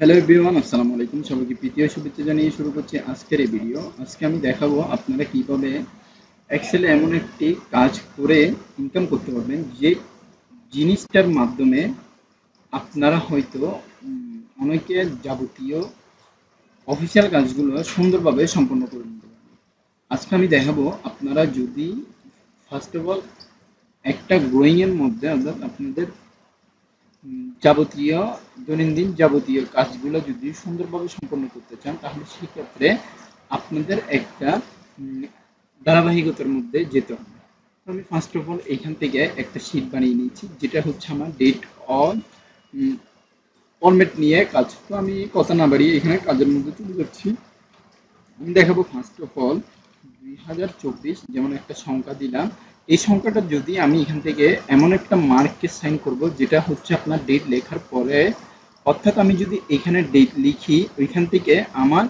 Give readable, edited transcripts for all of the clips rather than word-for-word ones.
Hello everyone, আসসালামু আলাইকুম। সবাইকে প্রীতীয় শুভেচ্ছা জানিয়ে শুরু করছি আজকের এই ভিডিও। আজকে আমি দেখাবো আপনারা কিভাবে এক্সেলে এমন একটি কাজ করে ইনকাম করতে পারবেন যে জিনিসটার মাধ্যমে আপনারা হয়তো অনেকে যাবতীয় অফিসিয়াল কাজগুলো সুন্দরভাবে সম্পন্ন করে নিতে পারবেন। আজকে আমি দেখাবো আপনারা যদি ফার্স্ট অফ অল একটা গ্রোয়িং এর মধ্যে অর্থাৎ আপনাদের যাবতীয় দৈনন্দিন যাবতীয় কাজগুলো যদি সুন্দরভাবে সম্পন্ন করতে চান, তাহলে সেক্ষেত্রে আপনাদের একটা ধারাবাহিকতার মধ্যে যেতে হবে। তো আমি ফার্স্ট অফ অল এখান থেকে একটা শিট বানিয়ে নিয়েছি, যেটা হচ্ছে আমার ডেট অন ফরম্যাট নিয়ে কাজ। তো আমি কথা না বাড়িয়ে এখানে কাজের মধ্যে চলে যাচ্ছি। আমি দেখাবো ফার্স্ট অফ অল 2024 যেমন একটা সংখ্যা দিলাম। এই সংখ্যাটা যদি আমি এখান থেকে এমন একটা মার্ককে সাইন করব, যেটা হচ্ছে আপনার ডেট লেখার পরে, অর্থাৎ আমি যদি এখানে ডেট লিখি ওইখান থেকে আমার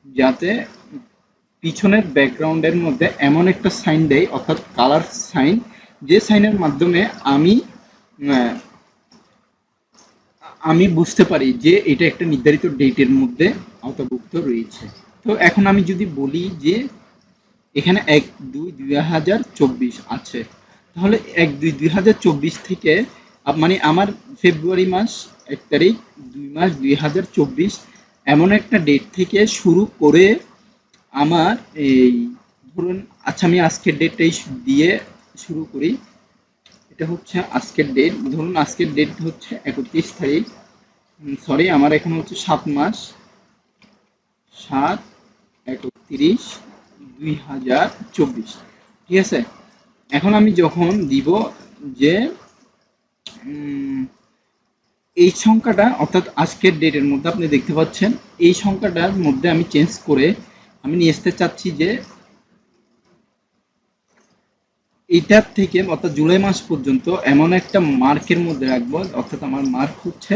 যাতে পিছনের ব্যাকগ্রাউন্ডের মধ্যে এমন একটা সাইন দেয়, অর্থাৎ কালার সাইন, যে সাইনের মাধ্যমে আমি আহ, আমি বুঝতে পারি যে এটা একটা নির্ধারিত ডেটের মধ্যে আওতাভুক্ত রয়েছে। তো এখন আমি যদি বলি যে এখানে 1-2-2024 আছে, তাহলে 1-2-2024 থেকে মানে আমার ফেব্রুয়ারি মাস 1 তারিখ 2 মাস 2024 এমন একটা ডেট থেকে শুরু করে আমার এই ধরুন, আচ্ছা আমি আজকের ডেটটাই দিয়ে শুরু করি। এটা হচ্ছে আজকের ডেট, ধরুন আজকের ডেট হচ্ছে 31 তারিখ, সরি আমার এখন হচ্ছে 7 মাস 7-31-2024, ঠিক আছে। এখন আমি যখন দিব যে এই সংখ্যাটা, অর্থাৎ আজকের ডেটের মধ্যে আপনি দেখতে পাচ্ছেন এই সংখ্যাটার মধ্যে আমি চেঞ্জ করে আমি নিয়ে আসতে চাচ্ছি যে এটার থেকে, অর্থাৎ জুলাই মাস পর্যন্ত এমন একটা মার্কের মধ্যে রাখবো, অর্থাৎ আমার মার্ক হচ্ছে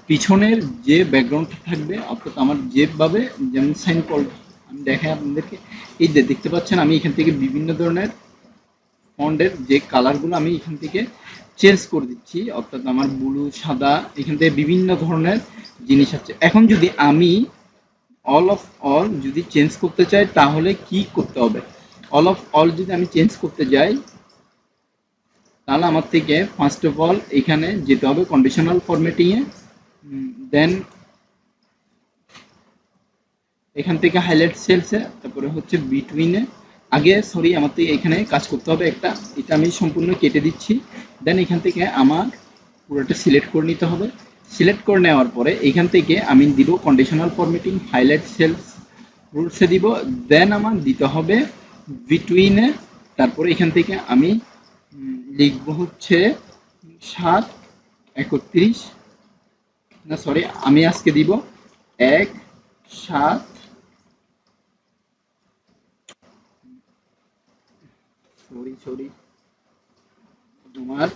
পিছনের যে ব্যাকগ্রাউন্ডটা থাকবে, অর্থাৎ আমার যেভাবে যেমন সাইন কল আমি দেখাই আপনাদেরকে। এই যে দেখতে পাচ্ছেন আমি এখান থেকে বিভিন্ন ধরনের ফন্টের যে কালারগুলো আমি এখান থেকে চেঞ্জ করে দিচ্ছি, অর্থাৎ আমার ব্লু, সাদা, এখান থেকে বিভিন্ন ধরনের জিনিস আছে। এখন যদি আমি অল অফ অল যদি চেঞ্জ করতে চাই, তাহলে কি করতে হবে? অল অফ অল যদি আমি চেঞ্জ করতে যাই, তাহলে আমার থেকে ফার্স্ট অফ অল এখানে যেতে হবে কন্ডিশনাল ফরম্যাটিংয়ে, দেন এখান থেকে হাইলাইট সেলসে, তারপরে হচ্ছে বিটুইনে। আগে সরি আমার থেকে এখানে কাজ করতে হবে একটা, এটা আমি সম্পূর্ণ কেটে দিচ্ছি। দেন এখান থেকে আমার পুরোটা সিলেক্ট করে নিতে হবে। সিলেক্ট করে নেওয়ার পরে এখান থেকে আমি দিব কন্ডিশনাল ফরম্যাটিং, হাইলাইট সেলস রুলসে দিব। দেন আমার দিতে হবে বিটুইনে। তারপরে এখান থেকে আমি লিখব হচ্ছে 7-31, না সরি আমি আজকে দিব 1-7, সরি সরি তোমার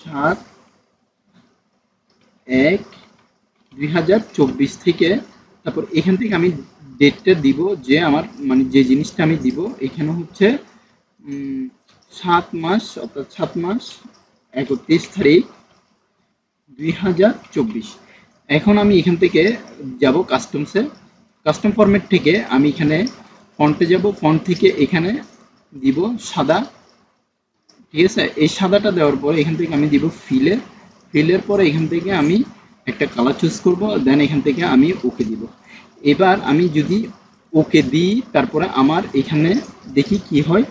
7-1-2024 থেকে। তারপর এখান থেকে আমি ডেটটা দিব, যে আমার মানে যে জিনিসটা আমি দিব এখানে হচ্ছে 7 মাস, অর্থাৎ 7 মাস 31 তারিখ 2024। এখন আমি এখান থেকে যাব কাস্টমসে। কাস্টম ফরম্যাট থেকে আমি এখানে ফন্টে যাব, ফন্ট থেকে এখানে দিব সাদা, ঠিক আছে। এই সাদাটা দেওয়ার পরে এখান থেকে আমি দিব ফিলে। ফিলের পরে এখান থেকে আমি একটা কালার চুজ করব, দেন এখান থেকে আমি ওকে দিব। এবার আমি যদি ওকে দিই, তারপরে আমার এখানে দেখি কি হয়।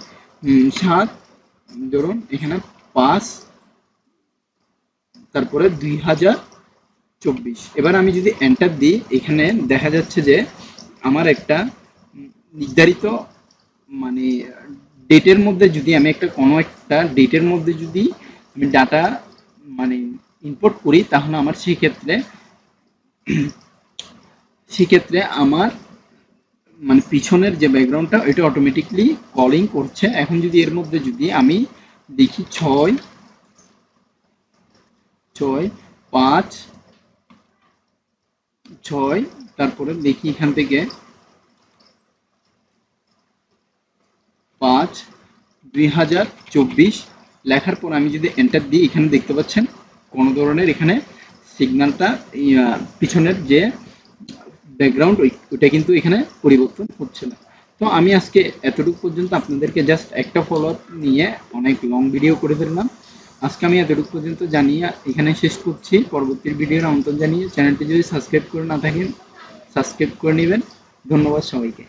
7, ধরুন এখানে 5, তারপরে 2024। এবার আমি যদি এন্টার দিই, এখানে দেখা যাচ্ছে যে আমার একটা নির্ধারিত মানে ডেটের মধ্যে, যদি আমি একটা কোনো একটা ডেটের মধ্যে যদি আমি ডাটা মানে ইনপুট করি, তাহলে আমার সেক্ষেত্রে আমার মানে পিছনের যে ব্যাকগ্রাউন্ডটা এটা অটোমেটিকলি কলিং করছে। এখন যদি এর মধ্যে যদি আমি দেখি 6-5-6, তারপরে দেখি এখান থেকে 5-2024 লেখার পর আমি যদি এন্টার দিই, এখানে দেখতে পাচ্ছেন কোনো ধরনের এখানে সিগন্যালটা পিছনের যে ব্যাকগ্রাউন্ড ওইটা কিন্তু এখানে পরিবর্তন হচ্ছে না। তো আমি আজকে এতটুকু পর্যন্ত আপনাদেরকে জাস্ট একটা ফলো আপ নিয়ে অনেক লং ভিডিও করে ফেললাম। আজকে আমি এতটুকু পর্যন্ত জানিয়ে এখানে শেষ করছি। পরবর্তী ভিডিওর আমন্ত্রণ জানিয়ে চ্যানেলটি যদি সাবস্ক্রাইব করে না থাকেন সাবস্ক্রাইব করে নেবেন। ধন্যবাদ সবাইকে।